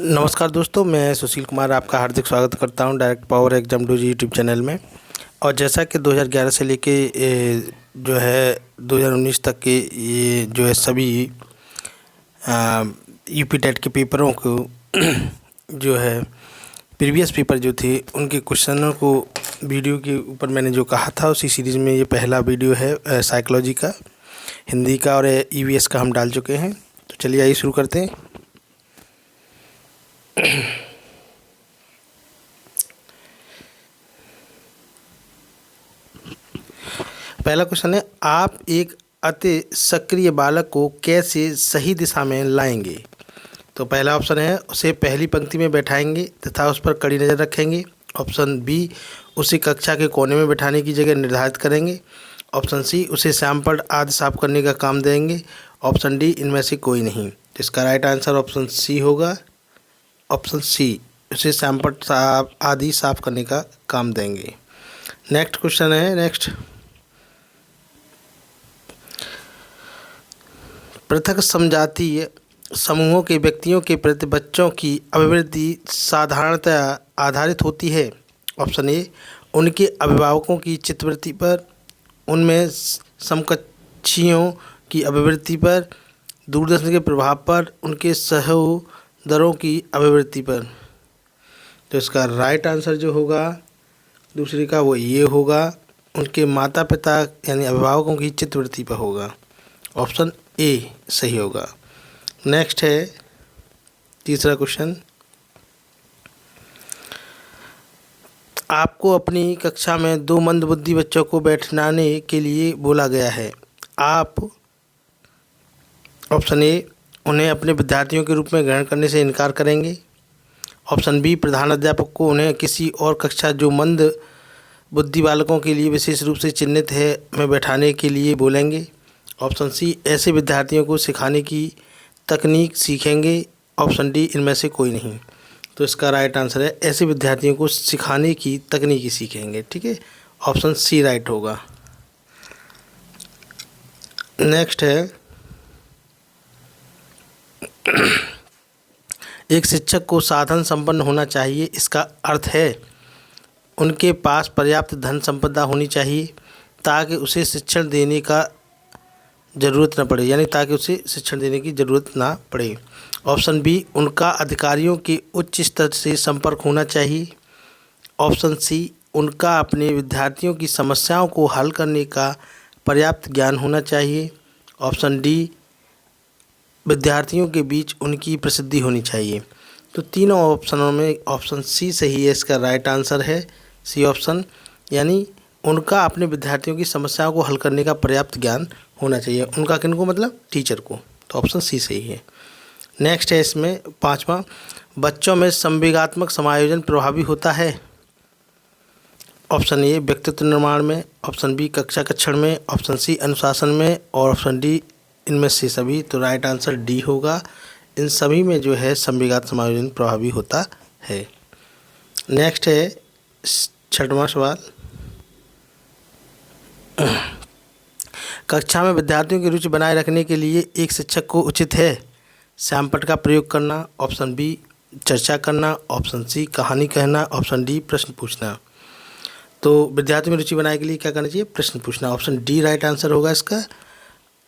नमस्कार दोस्तों, मैं सुशील कुमार आपका हार्दिक स्वागत करता हूं डायरेक्ट पावर एग्जाम डू जी यूट्यूब चैनल में। और जैसा कि 2011 से लेके जो है 2019 तक के ये जो है सभी यूपी टेट के पेपरों को जो है प्रीवियस पेपर जो थे उनके क्वेश्चनों को वीडियो के ऊपर मैंने जो कहा था उसी सीरीज़ में ये पहला वीडियो है साइकोलॉजी का, हिंदी का और ईवीएस का हम डाल चुके हैं। तो चलिए आइए शुरू करते हैं। पहला क्वेश्चन है, आप एक अति सक्रिय बालक को कैसे सही दिशा में लाएंगे। तो पहला ऑप्शन है, उसे पहली पंक्ति में बैठाएंगे तथा उस पर कड़ी नज़र रखेंगे। ऑप्शन बी, उसे कक्षा के कोने में बैठाने की जगह निर्धारित करेंगे। ऑप्शन सी, उसे सैंपल आदि साफ करने का काम देंगे। ऑप्शन डी, इनमें से कोई नहीं। तो इसका राइट आंसर ऑप्शन सी होगा। ऑप्शन सी, उसे सैंपल आदि साफ करने का काम देंगे। नेक्स्ट क्वेश्चन है, पृथक समजातीय समूहों के व्यक्तियों के प्रति बच्चों की अभिवृद्धि साधारणतया आधारित होती है। ऑप्शन ए, उनके अभिभावकों की चित्तवृत्ति पर, उनमें समकक्षियों की अभिवृत्ति पर, दूरदर्शन के प्रभाव पर, उनके सहोदरों की अभिवृत्ति पर। तो इसका राइट आंसर जो होगा दूसरे का वो ये होगा, उनके माता पिता यानी अभिभावकों की चित्तवृत्ति पर होगा। ऑप्शन ए सही होगा। नेक्स्ट है तीसरा क्वेश्चन, आपको अपनी कक्षा में 2 मंदबुद्धि बच्चों को बैठाने के लिए बोला गया है। आप ऑप्शन ए, उन्हें अपने विद्यार्थियों के रूप में ग्रहण करने से इनकार करेंगे। ऑप्शन बी, प्रधान अध्यापक को उन्हें किसी और कक्षा जो मंद बुद्धि बालकों के लिए विशेष रूप से चिन्हित है में बैठाने के लिए बोलेंगे। ऑप्शन सी, ऐसे विद्यार्थियों को सिखाने की तकनीक सीखेंगे। ऑप्शन डी, इनमें से कोई नहीं। तो इसका राइट आंसर है, ऐसे विद्यार्थियों को सिखाने की तकनीकी सीखेंगे। ठीक है, ऑप्शन सी राइट होगा। नेक्स्ट है, एक शिक्षक को साधन संपन्न होना चाहिए। इसका अर्थ है उनके पास पर्याप्त धन संपदा होनी चाहिए ताकि उसे शिक्षण देने का ज़रूरत न पड़े, यानी ताकि उसे शिक्षण देने की ज़रूरत ना पड़े। ऑप्शन बी, उनका अधिकारियों के उच्च स्तर से संपर्क होना चाहिए। ऑप्शन सी, उनका अपने विद्यार्थियों की समस्याओं को हल करने का पर्याप्त ज्ञान होना चाहिए। ऑप्शन डी, विद्यार्थियों के बीच उनकी प्रसिद्धि होनी चाहिए। तो तीनों ऑप्शनों में ऑप्शन सी सही है, इसका राइट आंसर है सी ऑप्शन, यानी उनका अपने विद्यार्थियों की समस्याओं को हल करने का पर्याप्त ज्ञान होना चाहिए। उनका किनको मतलब टीचर को। तो ऑप्शन सी सही है। नेक्स्ट है इसमें पांचवा, बच्चों में संवेगात्मक समायोजन प्रभावी होता है। ऑप्शन ए, व्यक्तित्व निर्माण में। ऑप्शन बी, कक्षा कक्षण में। ऑप्शन सी, अनुशासन में। और ऑप्शन डी, इनमें से सभी। तो राइट आंसर डी होगा, इन सभी में जो है संवेगात्मक समायोजन प्रभावी होता है। नेक्स्ट है छठवां सवाल, कक्षा में विद्यार्थियों की रुचि बनाए रखने के लिए एक शिक्षक को उचित है सैंपल का प्रयोग करना। ऑप्शन बी, चर्चा करना। ऑप्शन सी, कहानी कहना। ऑप्शन डी, प्रश्न पूछना। तो विद्यार्थियों में रुचि बनाने के लिए क्या करना चाहिए, प्रश्न पूछना। ऑप्शन डी राइट आंसर होगा इसका।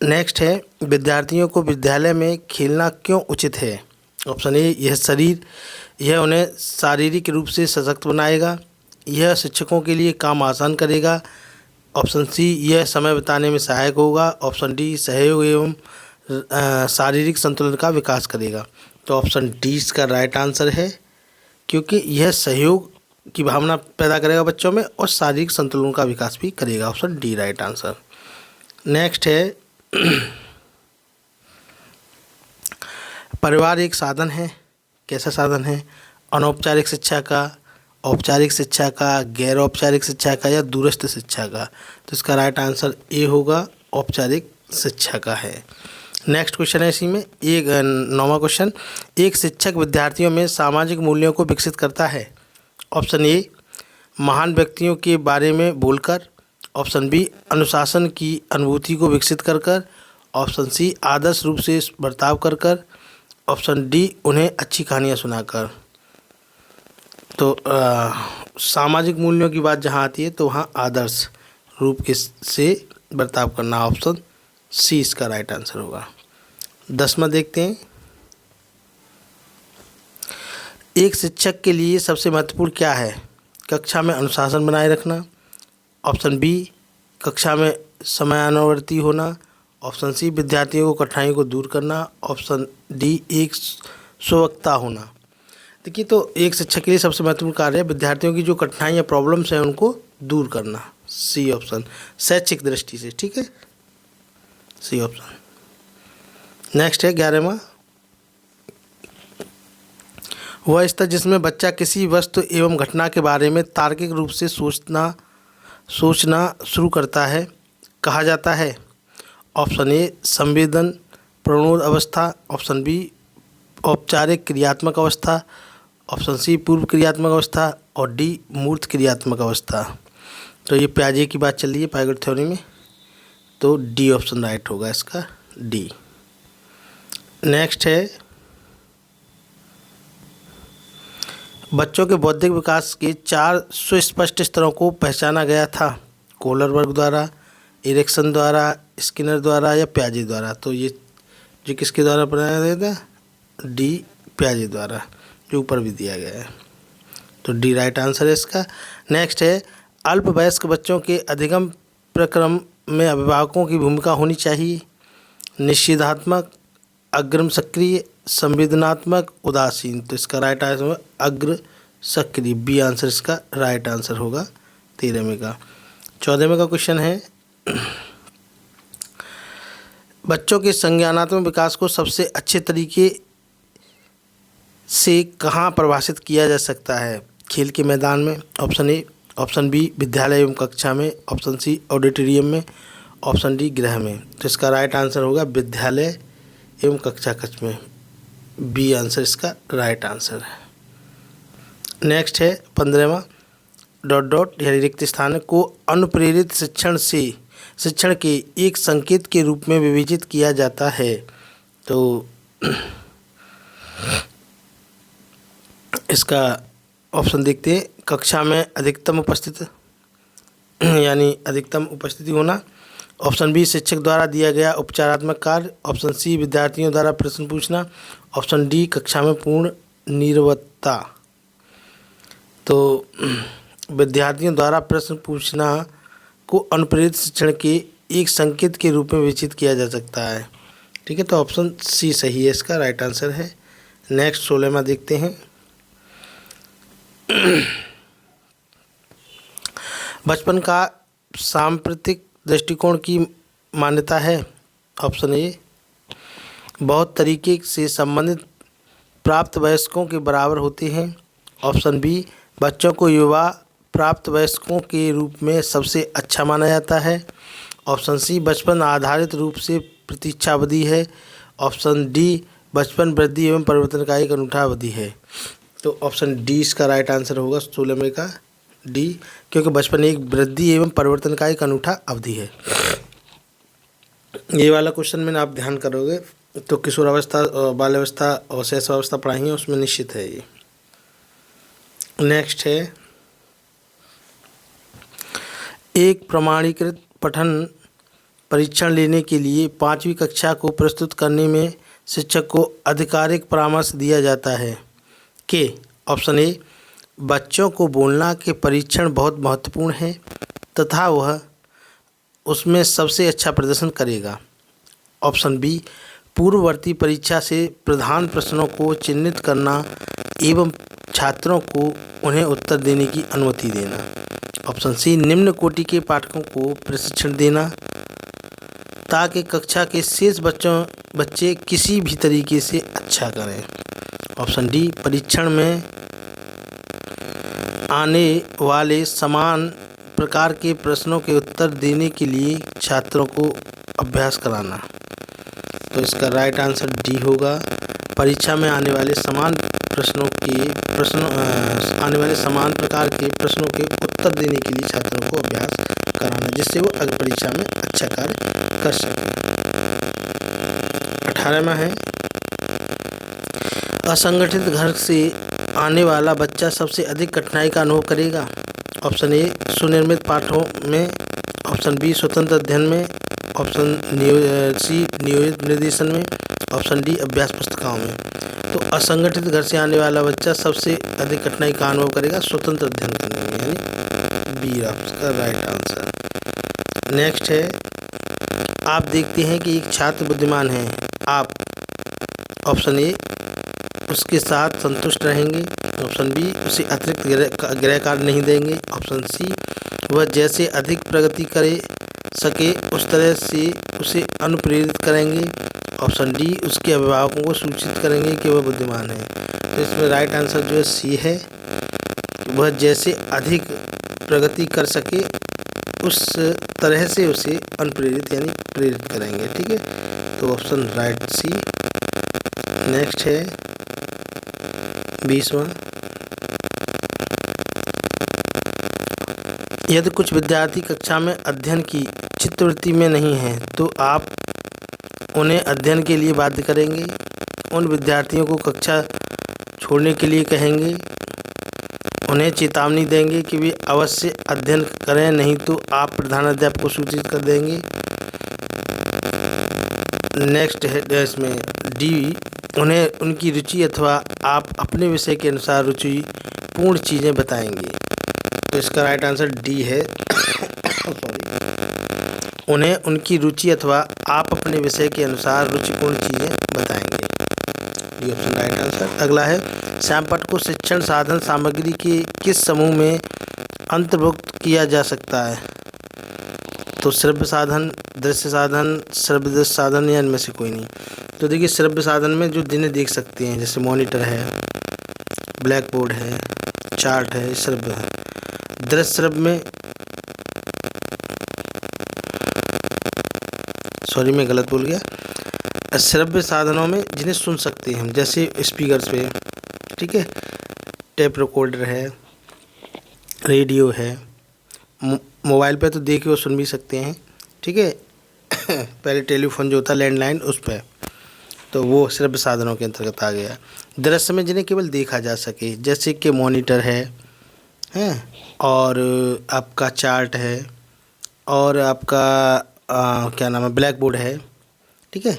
नेक्स्ट है, विद्यार्थियों को विद्यालय में खेलना क्यों उचित है। ऑप्शन ए, यह उन्हें शारीरिक रूप से सशक्त बनाएगा। यह शिक्षकों के लिए काम आसान करेगा। ऑप्शन सी, यह समय बिताने में सहायक होगा। ऑप्शन डी, सहयोग एवं शारीरिक संतुलन का विकास करेगा। तो ऑप्शन डी इसका राइट आंसर है, क्योंकि यह सहयोग की भावना पैदा करेगा बच्चों में और शारीरिक संतुलन का विकास भी करेगा। Option D right answer. Next है, परिवार एक साधन है। कैसा साधन है, अनौपचारिक शिक्षा का, औपचारिक शिक्षा का, गैर औपचारिक शिक्षा का या दूरस्थ शिक्षा का। तो इसका राइट आंसर ए होगा, औपचारिक शिक्षा का है। नेक्स्ट क्वेश्चन है इसी में एक 9वां क्वेश्चन, एक शिक्षक विद्यार्थियों में सामाजिक मूल्यों को विकसित करता है। ऑप्शन ए, महान व्यक्तियों के बारे में बोलकर। ऑप्शन बी, अनुशासन की अनुभूति को विकसित कर कर। ऑप्शन सी, आदर्श रूप से बर्ताव कर कर। ऑप्शन डी उन्हें अच्छी कहानियाँ सुनाकर। तो सामाजिक मूल्यों की बात जहाँ आती है तो वहाँ आदर्श रूप के से बर्ताव करना, ऑप्शन सी इसका राइट आंसर होगा। 10वां देखते हैं, एक शिक्षक के लिए सबसे महत्वपूर्ण क्या है? कक्षा में अनुशासन बनाए रखना, ऑप्शन बी कक्षा में समयानुवर्ती होना, ऑप्शन सी विद्यार्थियों को कठिनाइयों को दूर करना, ऑप्शन डी एक स्ववक्ता होना। देखिए, तो एक शिक्षक के लिए सबसे महत्वपूर्ण कार्य है विद्यार्थियों की जो कठिनाई या प्रॉब्लम्स हैं उनको दूर करना, सी ऑप्शन, शैक्षिक दृष्टि से, ठीक है, सी ऑप्शन। नेक्स्ट है 11वां, वह स्तर जिसमें बच्चा किसी वस्तु एवं घटना के बारे में तार्किक रूप से सोचना शुरू करता है कहा जाता है, ऑप्शन ए संवेदन प्रणोद अवस्था, ऑप्शन बी औपचारिक क्रियात्मक अवस्था, ऑप्शन सी पूर्व क्रियात्मक अवस्था और डी मूर्त क्रियात्मक अवस्था। तो ये पियाजे की बात चल रही है पाइगोट थ्योरी में, तो डी ऑप्शन राइट होगा इसका, डी। नेक्स्ट है, बच्चों के बौद्धिक विकास के 4 सुस्पष्ट स्तरों को पहचाना गया था, कोहलरबर्ग द्वारा, एरिक्सन द्वारा, स्किनर द्वारा या पियाजे द्वारा। तो ये जो किसके द्वारा बनाया गया था? डी पियाजे द्वारा, जो ऊपर भी दिया गया है, तो डी राइट आंसर है इसका। नेक्स्ट है, अल्पवयस्क बच्चों के अधिगम प्रक्रम में अभिभावकों की भूमिका होनी चाहिए, निषेधात्मक, अग्रिम सक्रिय, संवेदनात्मक, उदासीन। तो इसका राइट आंसर होगा अग्र सक्रिय, बी आंसर इसका राइट आंसर होगा 13वें का। 14वें का क्वेश्चन है, बच्चों के संज्ञानात्मक विकास को सबसे अच्छे तरीके से कहाँ परिभाषित किया जा सकता है? खेल के मैदान में, ऑप्शन ए, ऑप्शन बी विद्यालय एवं कक्षा में, ऑप्शन सी ऑडिटोरियम में, ऑप्शन डी गृह में। तो इसका राइट आंसर होगा विद्यालय एवं कक्षा कक्ष में, बी आंसर इसका राइट आंसर है। नेक्स्ट है 15वां, डॉट डॉट यानी रिक्त स्थान को अनुप्रेरित शिक्षण के एक संकेत के रूप में विवेचित किया जाता है। तो इसका ऑप्शन देखते हैं, कक्षा में अधिकतम उपस्थित यानी अधिकतम उपस्थिति होना, ऑप्शन बी शिक्षक द्वारा दिया गया उपचारात्मक कार्य, ऑप्शन सी विद्यार्थियों द्वारा प्रश्न पूछना, ऑप्शन डी कक्षा में पूर्ण नीरवता। तो विद्यार्थियों द्वारा प्रश्न पूछना को अनुप्रेरित शिक्षण के एक संकेत के रूप में विवेचित किया जा सकता है, ठीक है, तो ऑप्शन सी सही है, इसका राइट आंसर है। नेक्स्ट 16वां देखते हैं, बचपन का सांप्रतिक दृष्टिकोण की मान्यता है, ऑप्शन ए बहुत तरीके से संबंधित प्राप्त वयस्कों के बराबर होते हैं, ऑप्शन बी बच्चों को युवा प्राप्त वयस्कों के रूप में सबसे अच्छा माना जाता है, ऑप्शन सी बचपन आधारित रूप से प्रतीक्षावधि है, ऑप्शन डी बचपन वृद्धि एवं परिवर्तन का एक अनूठा अवधि है। तो ऑप्शन डी इसका राइट आंसर होगा 16वें का, डी, क्योंकि बचपन एक वृद्धि एवं परिवर्तन का एक अनूठा अवधि है। ये वाला क्वेश्चन में आप ध्यान करोगे तो किशोरावस्था, बाल्यावस्था और शैशवावस्था पढ़ाई है उसमें निश्चित है ये। नेक्स्ट है, एक प्रमाणीकृत पठन परीक्षण लेने के लिए 5वीं कक्षा को प्रस्तुत करने में शिक्षक को आधिकारिक परामर्श दिया जाता है कि ऑप्शन ए बच्चों को बोलना के परीक्षण बहुत महत्वपूर्ण है तथा वह उसमें सबसे अच्छा प्रदर्शन करेगा, ऑप्शन बी पूर्ववर्ती परीक्षा से प्रधान प्रश्नों को चिह्नित करना एवं छात्रों को उन्हें उत्तर देने की अनुमति देना, ऑप्शन सी निम्न कोटि के पाठकों को प्रशिक्षण देना ताकि कक्षा के शेष बच्चे किसी भी तरीके से अच्छा करें, ऑप्शन डी परीक्षण में आने वाले समान प्रकार के प्रश्नों के उत्तर देने के लिए छात्रों को अभ्यास कराना। तो इसका राइट आंसर डी होगा, परीक्षा में आने वाले समान प्रकार के प्रश्नों के उत्तर देने के लिए छात्रों को अभ्यास कराना, जिससे वो अगली परीक्षा में अच्छा कार्य कर सकें। 18वां है, असंगठित घर से आने वाला बच्चा सबसे अधिक कठिनाई का अनुभव करेगा। ऑप्शन ए सुनिर्मित पाठों में, ऑप्शन बी स्वतंत्र अध्ययन में, ऑप्शन सी नियोजित निर्देशन में, ऑप्शन डी अभ्यास पुस्तिकाओं में। तो असंगठित घर से आने वाला बच्चा सबसे अधिक कठिनाई का अनुभव करेगा स्वतंत्र अध्ययन करने में, यानी बी आपका राइट आंसर। नेक्स्ट है, आप देखते हैं कि एक छात्र बुद्धिमान है, आप ऑप्शन ए उसके साथ संतुष्ट रहेंगे, ऑप्शन बी उसे अतिरिक्त गृह कार्य नहीं देंगे, ऑप्शन सी वह जैसे अधिक प्रगति करे सके उस तरह से उसे अनुप्रेरित करेंगे, ऑप्शन डी उसके अभिभावकों को सूचित करेंगे कि वह बुद्धिमान है। तो इसमें राइट आंसर जो है सी है, वह जैसे अधिक प्रगति कर सके उस तरह से उसे अनुप्रेरित यानी प्रेरित करेंगे। ठीक है, तो ऑप्शन राइट सी। नेक्स्ट है 20वां, यदि कुछ विद्यार्थी कक्षा में अध्ययन की चित्तवृत्ति में नहीं हैं तो आप उन्हें अध्ययन के लिए बाध्य करेंगे, उन विद्यार्थियों को कक्षा छोड़ने के लिए कहेंगे, उन्हें चेतावनी देंगे कि वे अवश्य अध्ययन करें, नहीं तो आप प्रधानाध्यापक को सूचित कर देंगे। नेक्स्ट है इसमें डी, उन्हें उनकी रुचि अथवा आप अपने विषय के अनुसार रुचिपूर्ण चीज़ें बताएंगे। तो इसका राइट आंसर डी है सॉरी, उन्हें उनकी रुचि अथवा आप अपने विषय के अनुसार रुचिपूर्ण चीज़ें बताएंगे। D option right answer. अगला है, श्यामपट्ट को शिक्षण साधन सामग्री के किस समूह में अंतर्भुक्त किया जा सकता है? तो श्रव्य साधन, दृश्य साधन, श्रव्य दृश्य साधन या इनमें से कोई नहीं। तो देखिए श्रव्य साधन में जो जिन्हें देख सकते हैं जैसे मॉनिटर है, ब्लैक बोर्ड है, चार्ट है, श्रव्य है। दृश्य श्रव्य में, सॉरी मैं गलत बोल गया, श्रव्य साधनों में जिन्हें सुन सकते हैं हम जैसे स्पीकर्स पे, ठीक है, टेप रिकॉर्डर है, रेडियो है, मोबाइल पे तो देख के वो सुन भी सकते हैं। ठीक है पहले टेलीफोन जो होता लैंडलाइन उस पर, तो वो श्रव्य साधनों के अंतर्गत आ गया। दृश्य में जिन्हें केवल देखा जा सके जैसे कि मॉनिटर है और आपका चार्ट है और आपका क्या नाम है ब्लैक बोर्ड है। ठीक है,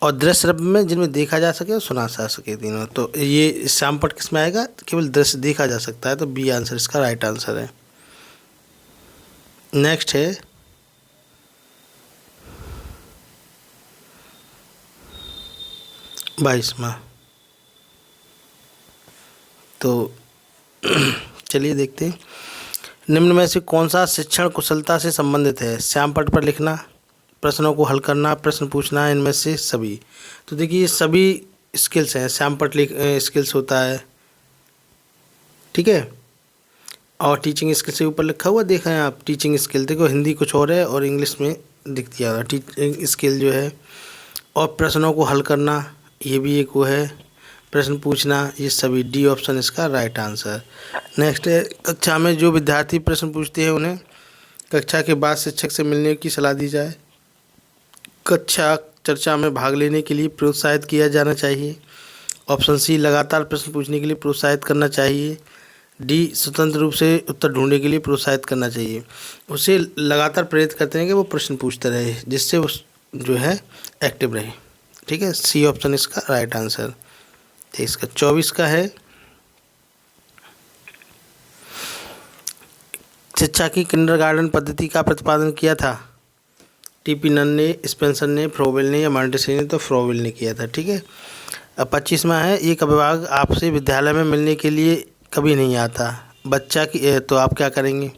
और दृश्य श्रव्य में जिनमें देखा जा सके और सुना जा सके तीनों। तो ये श्यामपट्ट किस में आएगा? केवल दृश्य देखा जा सकता है, तो बी आंसर इसका राइट आंसर है। नेक्स्ट है 22वां। तो चलिए देखते हैं, निम्न में से कौन सा शिक्षण कुशलता से संबंधित है? श्यामपट्ट पर लिखना, प्रश्नों को हल करना, प्रश्न पूछना, इनमें से सभी। तो देखिए सभी स्किल्स हैं, श्यामपट्ट स्किल्स होता है। ठीक है, और टीचिंग स्किल से ऊपर लिखा हुआ देखा है आप, टीचिंग स्किल देखो, हिंदी कुछ और है और इंग्लिश में दिख दिया टीचिंग स्किल जो है। और प्रश्नों को हल करना ये भी एक वो है, प्रश्न पूछना, ये सभी। डी ऑप्शन इसका राइट आंसर। नेक्स्ट है, कक्षा में जो विद्यार्थी प्रश्न पूछते हैं उन्हें कक्षा के बाद शिक्षक से मिलने की सलाह दी जाए। कक्षा चर्चा में भाग लेने के लिए प्रोत्साहित किया जाना चाहिए। ऑप्शन सी लगातार प्रश्न पूछने के लिए प्रोत्साहित करना चाहिए। डी स्वतंत्र रूप से उत्तर ढूंढने के लिए प्रोत्साहित करना चाहिए। उसे लगातार प्रेरित करते हैं कि वो प्रश्न पूछते रहे जिससे वो जो है एक्टिव रहे। ठीक है, सी ऑप्शन इसका राइट आंसर। तो इसका 24 का है, शिक्षा की किंडरगार्टन पद्धति का प्रतिपादन किया था। टीपी नन ने, स्पेंसर ने, फ्रोवेल ने या मॉन्टेसरी ने? तो फ्रोवेल ने किया था। ठीक है, अब 25वां है, एक अभिभावक आपसे विद्यालय में मिलने के लिए कभी नहीं आता, बच्चा की तो आप क्या करेंगे?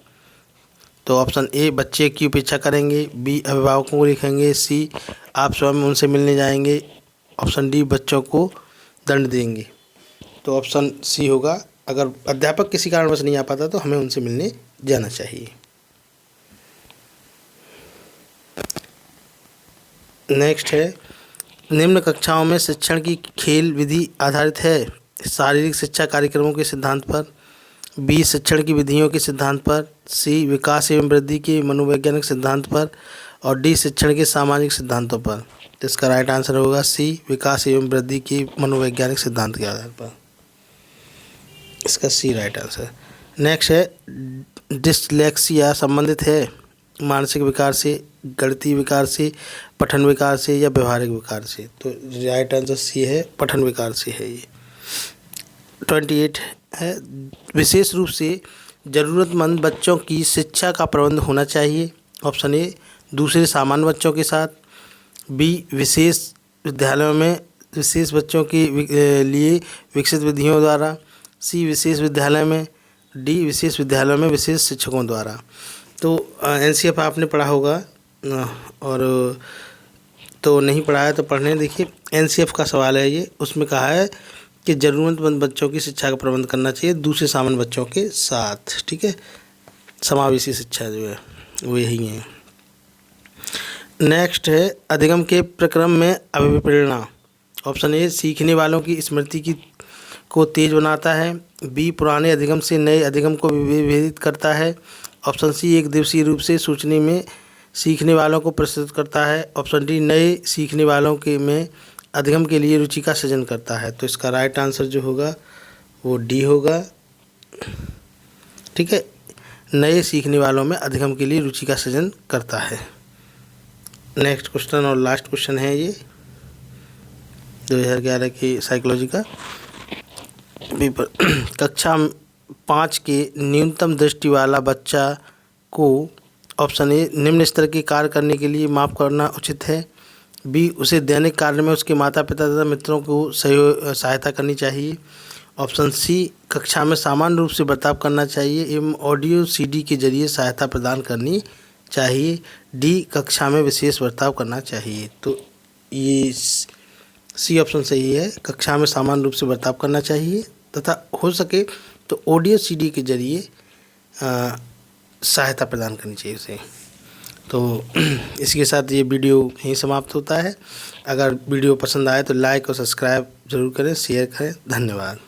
तो ऑप्शन ए बच्चे की उपेक्षा करेंगे, बी अभिभावकों को लिखेंगे, सी आप स्वयं उनसे मिलने जाएंगे, ऑप्शन डी बच्चों को दंड देंगे। तो ऑप्शन सी होगा, अगर अध्यापक किसी कारणवश नहीं आ पाता तो हमें उनसे मिलने जाना चाहिए। नेक्स्ट है, निम्न कक्षाओं में शिक्षण की खेल विधि आधारित है। शारीरिक शिक्षा कार्यक्रमों के सिद्धांत पर, बी शिक्षण की विधियों के सिद्धांत पर, सी विकास एवं वृद्धि के मनोवैज्ञानिक सिद्धांत पर, और डी शिक्षण के सामाजिक सिद्धांतों पर। तो इसका राइट आंसर होगा सी, विकास एवं वृद्धि की मनोवैज्ञानिक सिद्धांत के आधार पर। इसका सी राइट आंसर। नेक्स्ट है डिसलेक्सिया संबंधित है मानसिक विकार से, गणितीय विकार से, पठन विकार से या व्यवहारिक विकार से। तो राइट आंसर सी है, पठन विकार से है ये। 28 है विशेष रूप से ज़रूरतमंद बच्चों की शिक्षा का प्रबंध होना चाहिए। ऑप्शन ए दूसरे सामान्य बच्चों के साथ, बी विशेष विद्यालयों में विशेष बच्चों के लिए विकसित विधियों द्वारा, सी विशेष विद्यालय में, डी विशेष विद्यालयों में विशेष शिक्षकों द्वारा। तो एनसीएफ आपने पढ़ा होगा और तो नहीं पढ़ा है तो पढ़ने। देखिए एनसीएफ का सवाल है ये, उसमें कहा है कि ज़रूरतमंद बच्चों की शिक्षा का प्रबंध करना चाहिए दूसरे सामान्य बच्चों के साथ। ठीक है, समावेशी शिक्षा जो है वो यही है। नेक्स्ट है अधिगम के प्रक्रम में अभिप्रेरणा। ऑप्शन ए सीखने वालों की स्मृति को तेज बनाता है, बी पुराने अधिगम से नए अधिगम को विभेदित करता है, ऑप्शन सी एक दिवसीय रूप से सूचना में सीखने वालों को प्रस्तुत करता है, ऑप्शन डी नए सीखने वालों के में अधिगम के लिए रुचि का सृजन करता है। तो इसका राइट आंसर जो होगा वो डी होगा। ठीक है, नए सीखने वालों में अधिगम के लिए रुचि का सृजन करता है। नेक्स्ट क्वेश्चन और लास्ट क्वेश्चन है ये 2011 की साइकोलॉजी का पेपर। कक्षा 5 के न्यूनतम दृष्टि वाला बच्चा को ऑप्शन ए निम्न स्तर के कार्य करने के लिए माफ़ करना उचित है, बी उसे दैनिक कार्य में उसके माता पिता तथा मित्रों को सहायता करनी चाहिए, ऑप्शन सी कक्षा में सामान्य रूप से बर्ताव करना चाहिए एवं ऑडियो सीडी के जरिए सहायता प्रदान करनी चाहिए, डी कक्षा में विशेष बर्ताव करना चाहिए। तो ये सी ऑप्शन सही है, कक्षा में सामान्य रूप से बर्ताव करना चाहिए तथा हो सके तो ऑडियो सीडी के जरिए सहायता प्रदान करनी चाहिए उसे। तो इसके साथ ये वीडियो यहीं समाप्त होता है। अगर वीडियो पसंद आए तो लाइक और सब्सक्राइब ज़रूर करें, शेयर करें। धन्यवाद।